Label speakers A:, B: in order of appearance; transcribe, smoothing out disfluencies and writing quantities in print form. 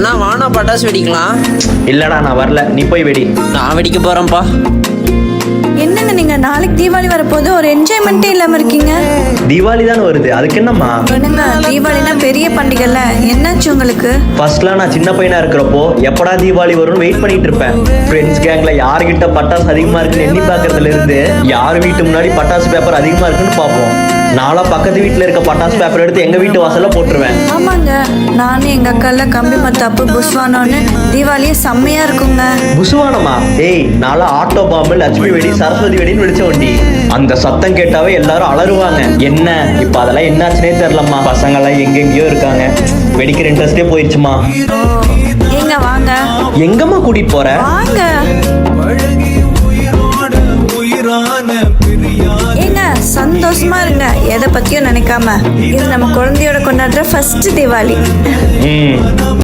A: அண்ணா வானா பட்டாசு வெடிக்கலாம்.
B: இல்லடா நான் வரல, நீ போய் வெடி.
A: நான் வெடிக்க போறேன்ப்பா.
C: என்னங்க நீங்க நாளைக்கு தீபாவளி வரப்போது ஒரு என்ஜாய்மெண்ட்டே இல்லாம இருக்கீங்க.
B: தீபாவளி தானே வருது, அதுக்கு என்னம்மா?
C: என்னங்க தீபாவளினா பெரிய பண்டிகைல, என்னாச்சு உங்களுக்கு?
B: ஃபர்ஸ்ட்லாம் நான் சின்ன பையனா இருக்கிறப்போ எப்படா தீபாவளி வரும்னு வெயிட் பண்ணிட்டு இருப்பேன். ஃப்ரெண்ட்ஸ் கேங்ல யாருகிட்ட பட்டாசு அதிகமா இருக்குன்னு எண்ணி பார்க்கறதுல இருந்து யார் வீட்டு முன்னாடி பட்டாசு பேப்பர் அதிகமா இருக்குன்னு பார்ப்போம். நாளா பக்கத்து வீட்டுல இருக்க பட்டாசு பேப்பர் எடுத்து எங்க வீட்டு வாசல்ல போட்டுருவேன்.
C: ஆமாங்க, நானும் எங்க அக்கால கம்பி மத்தாப்பு புஷ்வானோன்னு தீபாவளியே செம்மையா இருக்குங்க.
B: புசுவானமா? ஏய், நாளா ஆட்டோ பாம்பு, லட்சுமி வெடி, சரஸ்வதி வெடின்னு வெடிச்ச வண்டி. அந்த சத்தம் கேட்டாவே எல்லாரும் அலறுவாங்க. என்ன இப்ப அதெல்லாம் என்னாச்சுனே தெரியலம்மா. பசங்க எல்லாம் எங்கெங்கயோ இருக்காங்க. வெடிக்கிற இன்ட்ரெஸ்டே போயிருச்சுமா.
C: ஏங்க வாங்க.
B: எங்கம்மா கூட்டிட்டு போற?
C: வாங்க. ஏங்க சந்தோஷமா இருங்க, எதை பத்தியும் நினைக்காம. இது நம்ம குழந்தையோட கொண்டாடுற ஃபர்ஸ்ட் தீபாவளி.